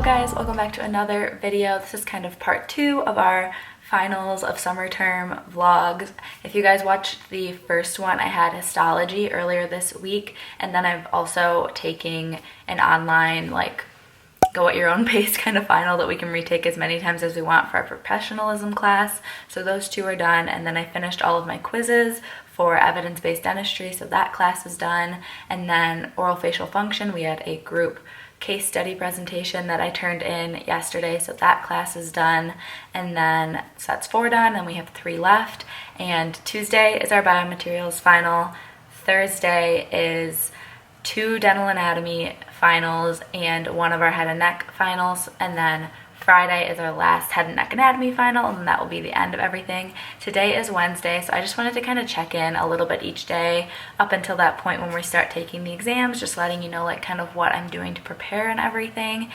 Hello guys, welcome back to another video. This is kind of part 2 of our finals of summer term vlogs. If you guys watched the first one, I had histology earlier this week, and then I've also taking an online go at your own pace kind of final that we can retake as many times as we want for our professionalism class. So those two are done, and then I finished all of my quizzes for evidence-based dentistry, so that class is done. And then oral facial function, we had a group case study presentation that I turned in yesterday, so that class is done. And then so that's 4 done, and we have 3 left. And Tuesday is our biomaterials final. Thursday is 2 dental anatomy finals and 1 of our head and neck finals, and then Friday is our last head and neck anatomy final, and that will be the end of everything. Today is Wednesday, so I just wanted to kind of check in a little bit each day up until that point when we start taking the exams, just letting you know kind of what I'm doing to prepare and everything.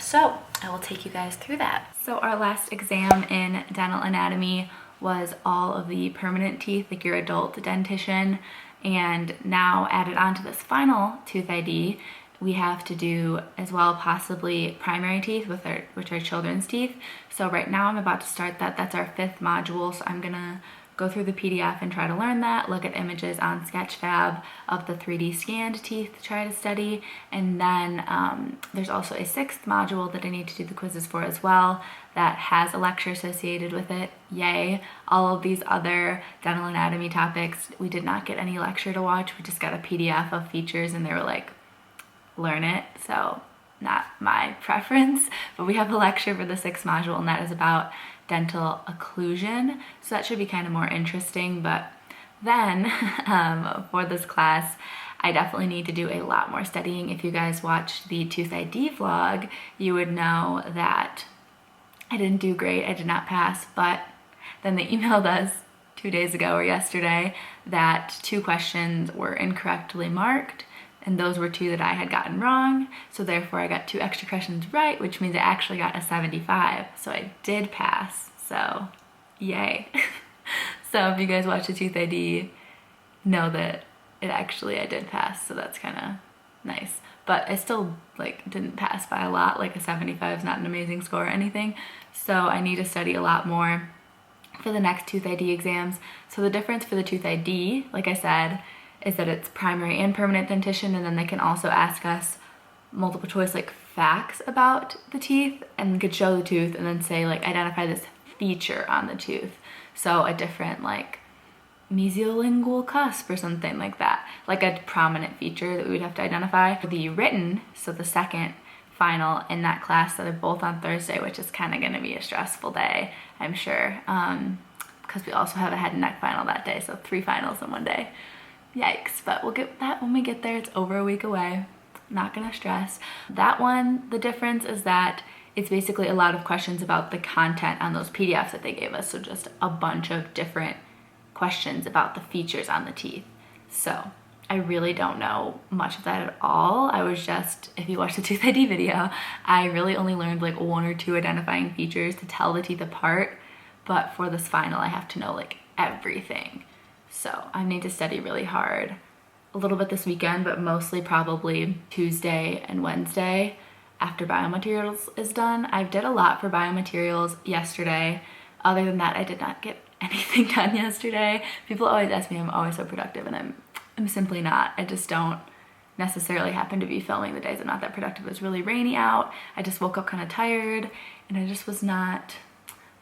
So I will take you guys through that. So our last exam in dental anatomy was all of the permanent teeth, like your adult dentition, and now added on to this final tooth ID, we have to do as well possibly primary teeth, which are children's teeth. So right now I'm about to start that. That's our 5th module, so I'm gonna go through the PDF and try to learn that, look at images on Sketchfab of the 3D scanned teeth to try to study. And then there's also a 6th module that I need to do the quizzes for as well that has a lecture associated with it. Yay. All of these other dental anatomy topics, we did not get any lecture to watch. We just got a PDF of features, and they were like, learn it, so not my preference. But we have a lecture for the 6th module, and that is about dental occlusion, so that should be kind of more interesting. But then for this class I definitely need to do a lot more studying. If you guys watched the tooth ID vlog, you would know that I didn't do great. I did not pass, but then they emailed us 2 days ago or yesterday that 2 questions were incorrectly marked, and those were 2 that I had gotten wrong, so therefore I got 2 extra questions right, which means I actually got a 75, so I did pass, so yay. So if you guys watch the tooth ID, know that I did pass, so that's kind of nice. But I still didn't pass by a lot. A 75 is not an amazing score or anything, so I need to study a lot more for the next tooth ID exams. So the difference for the tooth ID, like I said, is that it's primary and permanent dentition, and then they can also ask us multiple choice facts about the teeth, and we could show the tooth and then say identify this feature on the tooth. So a different mesiolingual cusp or something like that, a prominent feature that we would have to identify. The written, so the 2nd final in that class, that are both on Thursday, which is kind of going to be a stressful day, I'm sure, because we also have a head and neck final that day, so 3 finals in one day. Yikes, but we'll get that when we get there. It's over a week away. Not gonna stress. That one, the difference is that it's basically a lot of questions about the content on those PDFs that they gave us, so just a bunch of different questions about the features on the teeth. So I really don't know much of that at all. I was just, if you watch the tooth ID video, I really only learned 1 or 2 identifying features to tell the teeth apart, but for this final I have to know everything. So I need to study really hard a little bit this weekend, but mostly probably Tuesday and Wednesday after biomaterials is done. I did a lot for biomaterials yesterday. Other than that, I did not get anything done yesterday. People always ask me, I'm always so productive, and I'm simply not. I just don't necessarily happen to be filming the days I'm not that productive. It was really rainy out. I just woke up kind of tired, and I just was not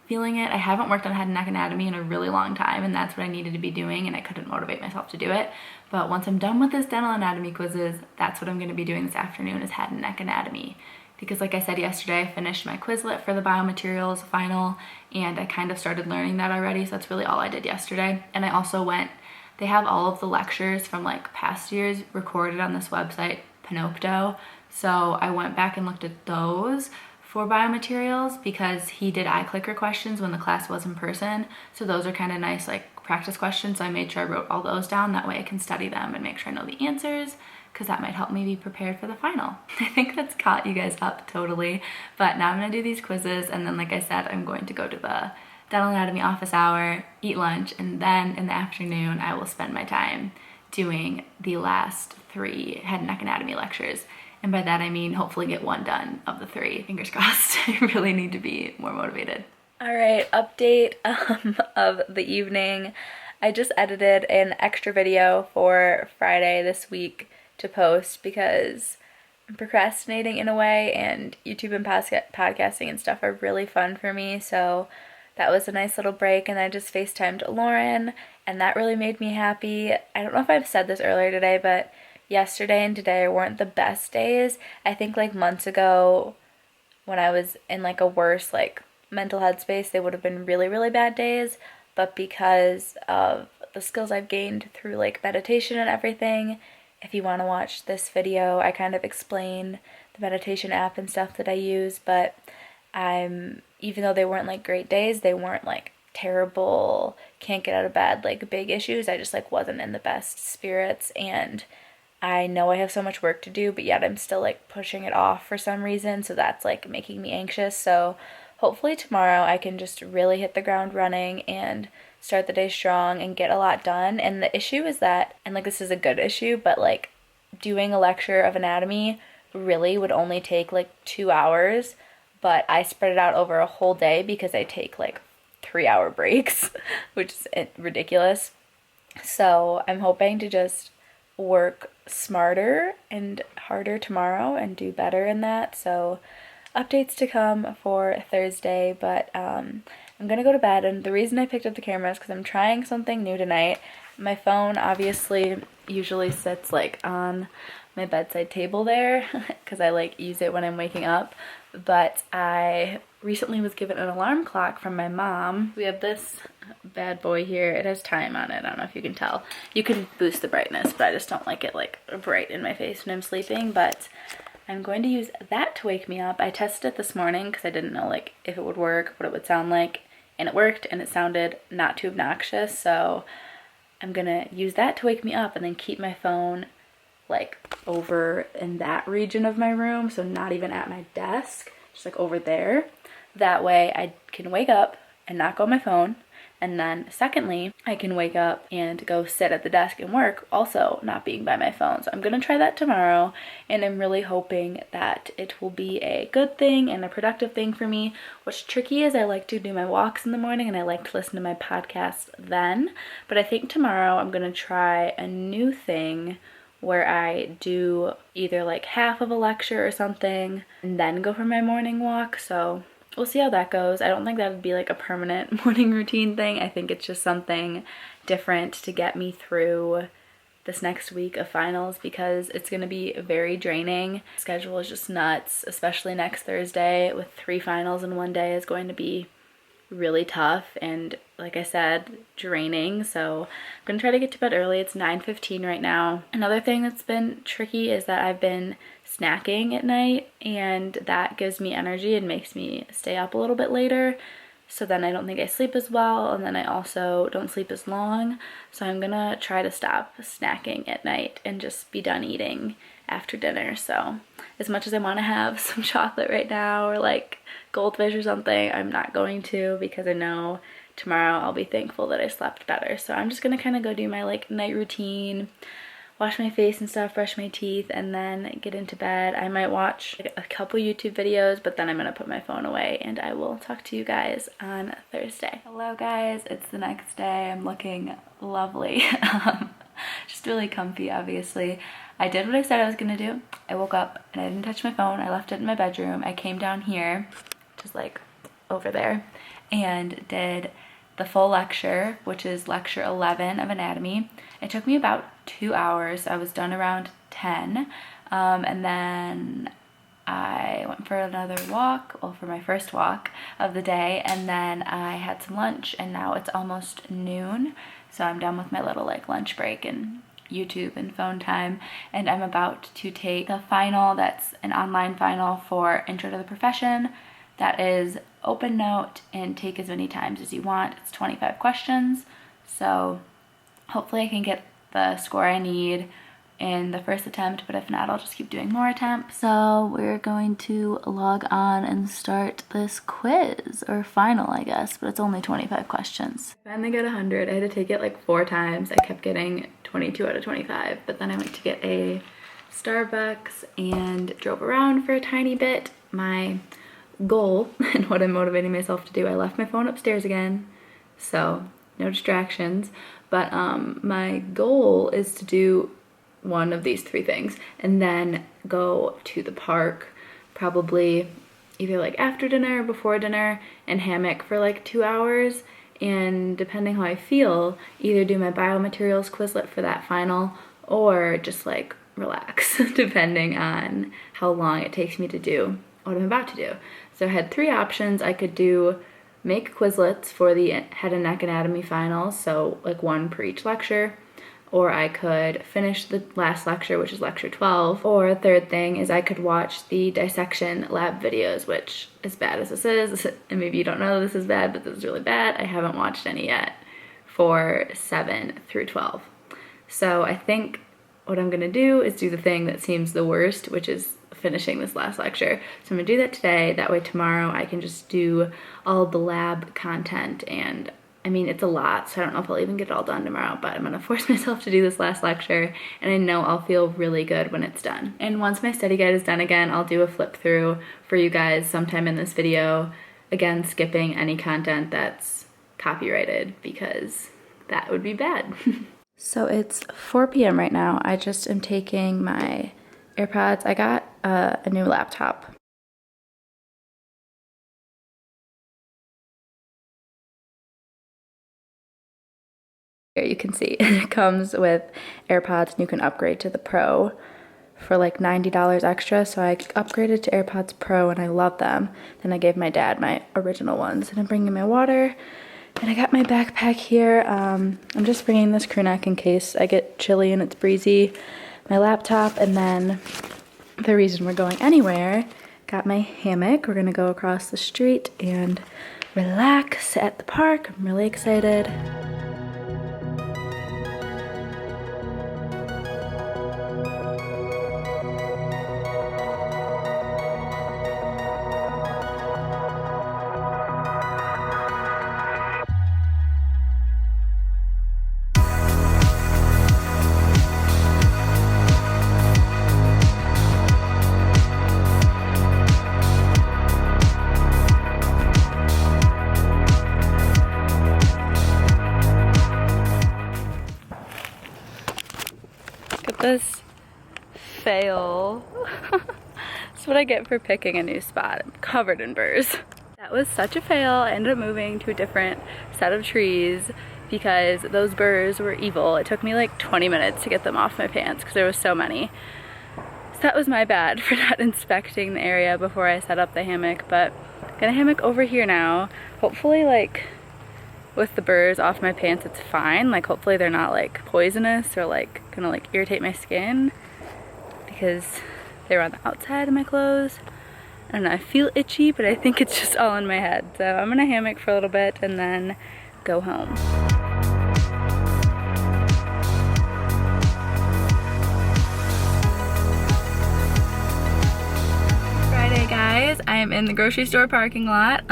feeling it. I haven't worked on head and neck anatomy in a really long time, and that's what I needed to be doing, and I couldn't motivate myself to do it. But once I'm done with this dental anatomy quizzes, that's what I'm going to be doing this afternoon, is head and neck anatomy. Because like I said yesterday, I finished my Quizlet for the biomaterials final, and I kind of started learning that already, so that's really all I did yesterday. And I also they have all of the lectures from past years recorded on this website, Panopto, so I went back and looked at those for biomaterials because he did iClicker questions when the class was in person. So those are kind of nice practice questions. So I made sure I wrote all those down. That way I can study them and make sure I know the answers, because that might help me be prepared for the final. I think that's caught you guys up totally. But now I'm gonna do these quizzes, and then like I said, I'm going to go to the dental anatomy office hour, eat lunch, and then in the afternoon I will spend my time doing the last 3 head and neck anatomy lectures. And by that I mean hopefully get 1 done of the 3. Fingers crossed. I really need to be more motivated. All right, update of the evening. I just edited an extra video for Friday this week to post because I'm procrastinating in a way, and YouTube and podcasting and stuff are really fun for me, so that was a nice little break. And I just FaceTimed Lauren, and that really made me happy. I don't know if I've said this earlier today, but yesterday and today weren't the best days. I think like months ago when I was in like a worse like mental headspace, they would have been really, really bad days, but because of the skills I've gained through like meditation and everything, if you want to watch this video, I kind of explain the meditation app and stuff that I use, but even though they weren't like great days, they weren't like terrible, can't get out of bed, like big issues. I just like wasn't in the best spirits, and I know I have so much work to do, but yet I'm still like pushing it off for some reason, so that's like making me anxious. So hopefully tomorrow I can just really hit the ground running and start the day strong and get a lot done. And the issue is that, and like this is a good issue, but like doing a lecture of anatomy really would only take like 2 hours, but I spread it out over a whole day because I take like 3-hour breaks, which is ridiculous. So I'm hoping to just work smarter and harder tomorrow and do better in that. So updates to come for Thursday, but I'm gonna go to bed. And the reason I picked up the camera is because I'm trying something new tonight. My phone obviously usually sits like on my bedside table there because I like use it when I'm waking up, but I recently was given an alarm clock from my mom. We have this bad boy here. It has time on it. I don't know if you can tell. You can boost the brightness, but I just don't like it like bright in my face when I'm sleeping. But I'm going to use that to wake me up. I tested it this morning because I didn't know like if it would work, what it would sound like, and it worked, and it sounded not too obnoxious. So I'm gonna use that to wake me up and then keep my phone like over in that region of my room, so not even at my desk, just like over there. That way I can wake up and not go on my phone, and then secondly I can wake up and go sit at the desk and work, also not being by my phone. So I'm gonna try that tomorrow, and I'm really hoping that it will be a good thing and a productive thing for me. What's tricky is I like to do my walks in the morning and I like to listen to my podcast then, but I think tomorrow I'm gonna try a new thing where I do either like half of a lecture or something and then go for my morning walk. So we'll see how that goes. I don't think that would be like a permanent morning routine thing. I think it's just something different to get me through this next week of finals because it's going to be very draining. The schedule is just nuts, especially next Thursday with 3 finals in one day is going to be really tough and, like I said, draining. So I'm gonna try to get to bed early. It's 9:15 right now. Another thing that's been tricky is that I've been snacking at night, and that gives me energy and makes me stay up a little bit later. So then I don't think I sleep as well, and then I also don't sleep as long. So I'm gonna try to stop snacking at night and just be done eating after dinner. So as much as I want to have some chocolate right now or like goldfish or something, I'm not going to, because I know tomorrow I'll be thankful that I slept better. So I'm just gonna kind of go do my like night routine, wash my face and stuff, brush my teeth, and then get into bed. I might watch like a couple YouTube videos, but then I'm gonna put my phone away, and I will talk to you guys on Thursday. Hello guys, it's the next day. I'm looking lovely. Just really comfy, obviously. I did what I said I was gonna do. I woke up and I didn't touch my phone. I left it in my bedroom. I came down here, just like over there, and did the full lecture, which is lecture 11 of anatomy. It took me about 2 hours. I was done around 10, and then I went for another walk, well, for my first walk of the day, and then I had some lunch, and now it's almost noon, so I'm done with my little like lunch break and YouTube and phone time, and I'm about to take a final that's an online final for Intro to the Profession. That is open note and take as many times as you want. It's 25 questions, so hopefully I can get the score I need in the first attempt, but if not, I'll just keep doing more attempts. So we're going to log on and start this quiz, or final I guess, but it's only 25 questions. I finally got 100. I had to take it like 4 times. I kept getting 22 out of 25. But then I went to get a Starbucks and drove around for a tiny bit. My goal and what I'm motivating myself to do, I left my phone upstairs again, so no distractions, but my goal is to do one of these 3 things and then go to the park, probably either like after dinner or before dinner, and hammock for like 2 hours, and depending how I feel, either do my biomaterials Quizlet for that final or just like relax depending on how long it takes me to do what I'm about to do. So I had 3 options. I could do make Quizlets for the head and neck anatomy finals, so like 1 per each lecture, or I could finish the last lecture, which is lecture 12, or a third thing is I could watch the dissection lab videos, which, as bad as this is, and maybe you don't know this is bad, but this is really bad, I haven't watched any yet for 7 through 12. So I think what I'm gonna do is do the thing that seems the worst, which is finishing this last lecture. So I'm gonna do that today, that way tomorrow I can just do all the lab content, and I mean, it's a lot, so I don't know if I'll even get it all done tomorrow, but I'm gonna force myself to do this last lecture, and I know I'll feel really good when it's done. And once my study guide is done again, I'll do a flip through for you guys sometime in this video, again, skipping any content that's copyrighted, because that would be bad. So it's 4 p.m. right now. I just am taking my AirPods. I got a new laptop. Here you can see it comes with AirPods, and you can upgrade to the Pro for like $90 extra. So I upgraded to AirPods Pro and I love them. Then I gave my dad my original ones, and I'm bringing my water. And I got my backpack here. I'm just bringing this crew neck in case I get chilly and it's breezy. My laptop, and then the reason we're going anywhere, got my hammock. We're gonna go across the street and relax at the park. I'm really excited. This fail. That's what I get for picking a new spot. I'm covered in burrs. That was such a fail. I ended up moving to a different set of trees because those burrs were evil. It took me like 20 minutes to get them off my pants because there was so many. So that was my bad for not inspecting the area before I set up the hammock, but I'm gonna hammock over here now. Hopefully, like, with the burrs off my pants, it's fine. Like, hopefully they're not like poisonous or like gonna like irritate my skin, because they were on the outside of my clothes. I don't know, I feel itchy, but I think it's just all in my head. So I'm gonna hammock for a little bit and then go home. Friday, guys. I am in the grocery store parking lot.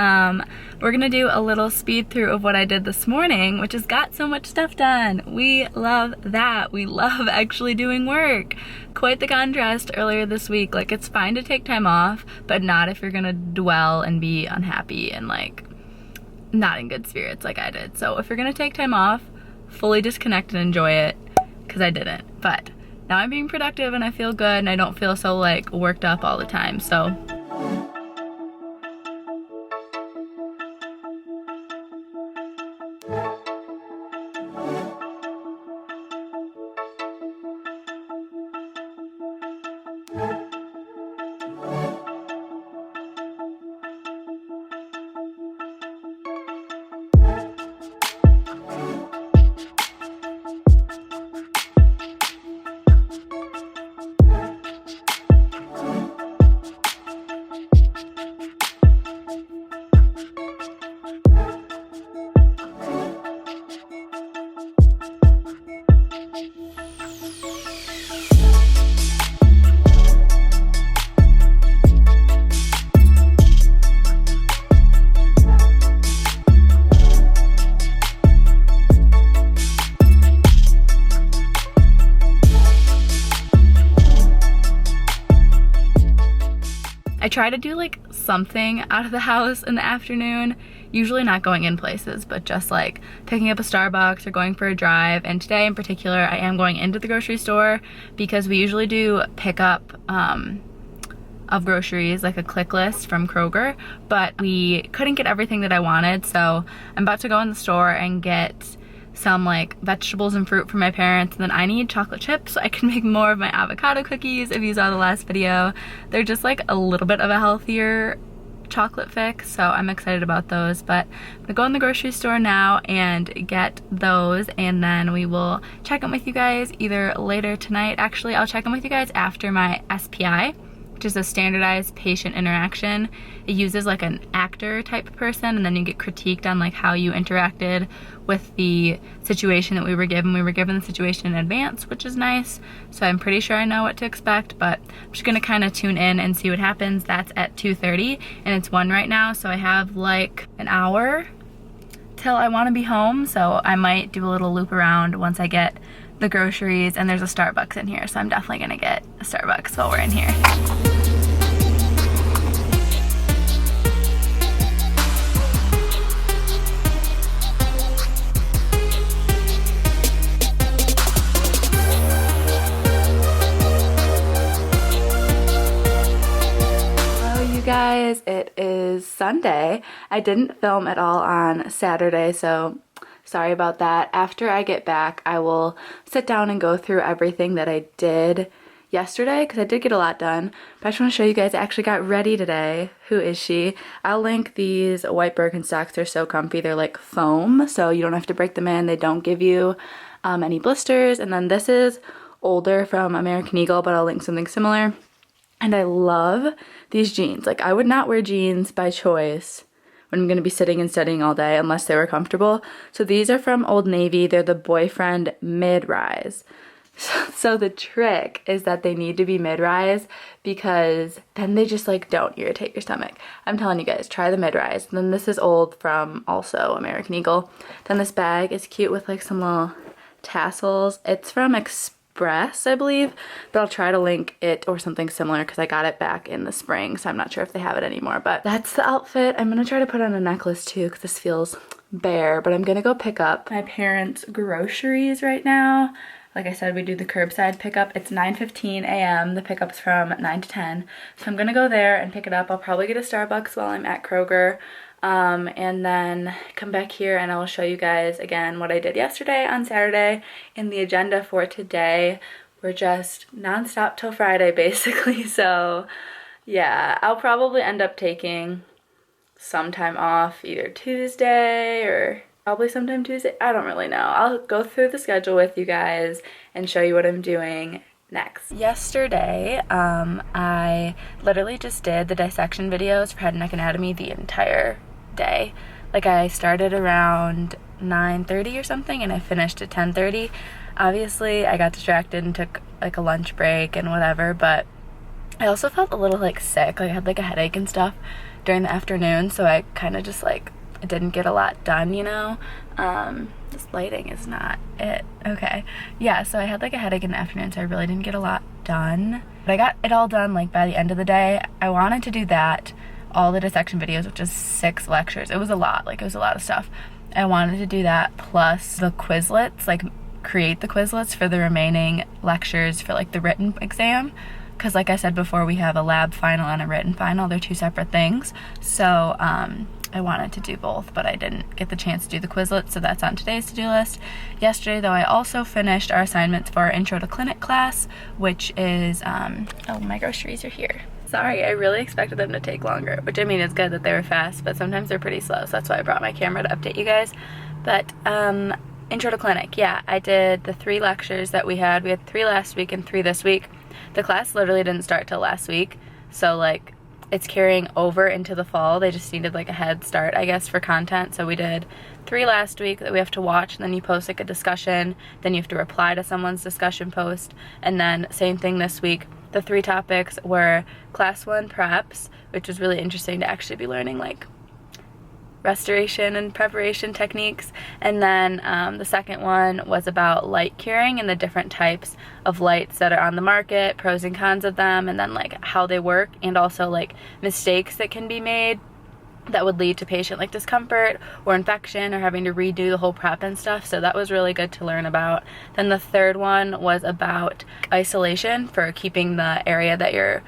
We're gonna do a little speed through of what I did this morning, which has got so much stuff done. We love that. We love actually doing work. Quite the contrast earlier this week. Like, it's fine to take time off, but not if you're gonna dwell and be unhappy and like not in good spirits like I did. So if you're gonna take time off, fully disconnect and enjoy it, because I didn't. But now I'm being productive and I feel good and I don't feel so like worked up all the time. So I try to do like something out of the house in the afternoon, usually not going in places, but just like picking up a Starbucks or going for a drive. And today in particular, I am going into the grocery store because we usually do pickup of groceries, like a click list from Kroger, but we couldn't get everything that I wanted. So I'm about to go in the store and get some like vegetables and fruit for my parents, and then I need chocolate chips so I can make more of my avocado cookies. If you saw the last video, they're just like a little bit of a healthier chocolate fix, so I'm excited about those. But I'm gonna go in the grocery store now and get those, and then we will check in with you guys either later tonight. Actually, I'll check in with you guys after my SPI, which is a standardized patient interaction. It uses like an actor type person, and then you get critiqued on like how you interacted with the situation that we were given. We were given the situation in advance, which is nice. So I'm pretty sure I know what to expect, but I'm just gonna kind of tune in and see what happens. That's at 2:30 and it's 1 right now. So I have like an hour till I wanna be home. So I might do a little loop around once I get the groceries, and there's a Starbucks in here, so I'm definitely gonna get a Starbucks while we're in here. Hello you guys, it is Sunday. I didn't film at all on Saturday, so sorry about that. After I get back, I will sit down and go through everything that I did yesterday, because I did get a lot done. But I just want to show you guys, I actually got ready today. Who is she? I'll link these white Birkenstocks. They're so comfy. They're like foam, so you don't have to break them in. They don't give you any blisters. And then this is older from American Eagle, but I'll link something similar. And I love these jeans. Like, I would not wear jeans by choice when I'm going to be sitting and studying all day unless they were comfortable. So these are from Old Navy. They're the boyfriend mid-rise. So the trick is that they need to be mid-rise, because then they just like don't irritate your stomach. I'm telling you guys, try the mid-rise. Then this is old from also American Eagle. Then this bag is cute with like some little tassels. It's from Express, I believe, but I'll try to link it or something similar because I got it back in the spring, so I'm not sure if they have it anymore. But that's the outfit. I'm gonna try to put on a necklace too because this feels bare, but I'm gonna go pick up my parents' groceries right now. Like I said, we do the curbside pickup. It's 9:15 a.m. The pickup's from 9 to 10. So I'm gonna go there and pick it up. I'll probably get a Starbucks while I'm at Kroger. And then come back here and I will show you guys again what I did yesterday on Saturday. In the agenda for today, we're just nonstop till Friday basically. So yeah, I'll probably end up taking some time off either Tuesday or probably sometime Tuesday. I don't really know. I'll go through the schedule with you guys and show you what I'm doing next. Yesterday, I literally just did the dissection videos for Head and Neck Anatomy the entire day. Like, I started around 9:30 or something and I finished at 10:30. Obviously, I got distracted and took like a lunch break and whatever, but I also felt a little like sick. Like, I had like a headache and stuff during the afternoon, so I kind of just like didn't get a lot done, you know. This lighting is not it. Okay. Yeah, so I had like a headache in the afternoon, so I really didn't get a lot done. But I got it all done like by the end of the day. I wanted to do that, all the dissection videos, which is 6 lectures. It was a lot, like it was a lot of stuff. I wanted to do that plus the Quizlets, like create the Quizlets for the remaining lectures for like the written exam. Because like I said before, we have a lab final and a written final. They're 2 separate things. So I wanted to do both, but I didn't get the chance to do the Quizlet, so that's on today's to-do list. Yesterday, though, I also finished our assignments for our Intro to Clinic class, which is, oh, my groceries are here. Sorry, I really expected them to take longer, which I mean, it's good that they were fast, but sometimes they're pretty slow, so that's why I brought my camera to update you guys. But, Intro to Clinic, yeah, I did the 3 lectures that we had. We had 3 last week and 3 this week. The class literally didn't start till last week, so like, it's carrying over into the fall. They just needed like a head start, I guess, for content. So we did 3 last week that we have to watch, and then you post like a discussion, then you have to reply to someone's discussion post, and then same thing this week. The 3 topics were class 1 preps, which was really interesting to actually be learning like restoration and preparation techniques. And then the second one was about light curing and the different types of lights that are on the market, pros and cons of them, and then like how they work, and also like mistakes that can be made that would lead to patient like discomfort or infection or having to redo the whole prep and stuff. So that was really good to learn about. Then the third one was about isolation for keeping the area that you're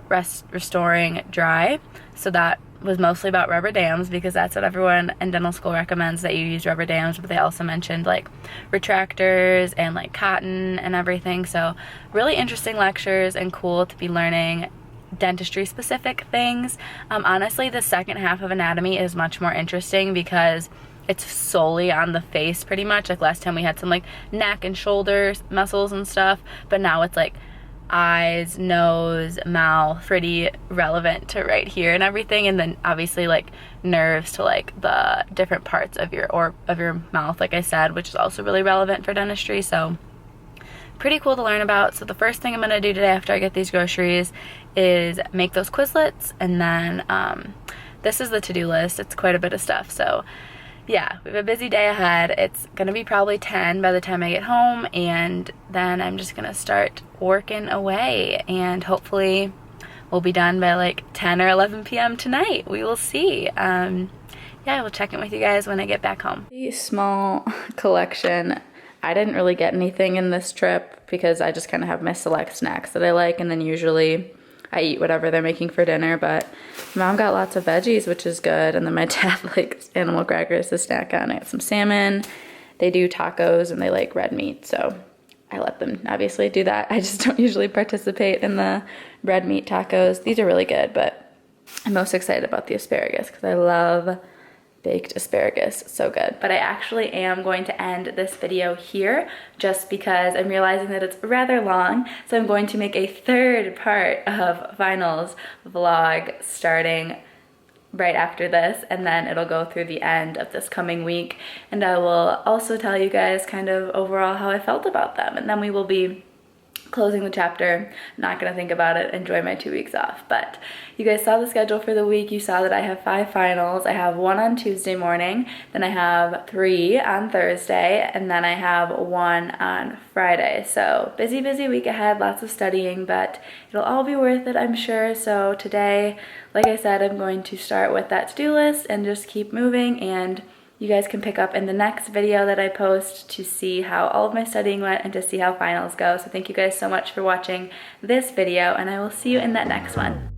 restoring dry. So that was mostly about rubber dams, because that's what everyone in dental school recommends, that you use rubber dams, but they also mentioned like retractors and like cotton and everything. So really interesting lectures and cool to be learning dentistry specific things. Honestly, the second half of anatomy is much more interesting because it's solely on the face pretty much. Like last time we had some like neck and shoulders muscles and stuff, but now it's like eyes, nose, mouth, pretty relevant to right here and everything, and then obviously like nerves to like the different parts of your mouth, like I said, which is also really relevant for dentistry. So pretty cool to learn about. So the first thing I'm gonna do today after I get these groceries is make those Quizlets, and then this is the to-do list. It's quite a bit of stuff. So yeah, we have a busy day ahead. It's gonna be probably 10 by the time I get home, and then I'm just gonna start working away, and hopefully we'll be done by like 10 or 11 p.m. tonight. We will see. Yeah, I will check in with you guys when I get back home. A small collection. I didn't really get anything in this trip because I just kind of have my select snacks that I like, and then usually I eat whatever they're making for dinner. But Mom got lots of veggies, which is good, and then my dad likes animal crackers to snack on. I got some salmon. They do tacos and they like red meat, so I let them obviously do that. I just don't usually participate in the red meat tacos. These are really good, but I'm most excited about the asparagus because I love baked asparagus. So good. But I actually am going to end this video here just because I'm realizing that it's rather long. So I'm going to make a third part of finals vlog starting right after this, and then it'll go through the end of this coming week, and I will also tell you guys kind of overall how I felt about them, and then we will be closing the chapter. Not gonna think about it, enjoy my 2 weeks off. But you guys saw the schedule for the week. You saw that I have 5 finals. I have 1 on Tuesday morning, then I have 3 on Thursday, and then I have 1 on Friday. So busy week ahead, lots of studying, but it'll all be worth it, I'm sure. So today, like I said, I'm going to start with that to-do list and just keep moving, and you guys can pick up in the next video that I post to see how all of my studying went and to see how finals go. So thank you guys so much for watching this video, and I will see you in that next one.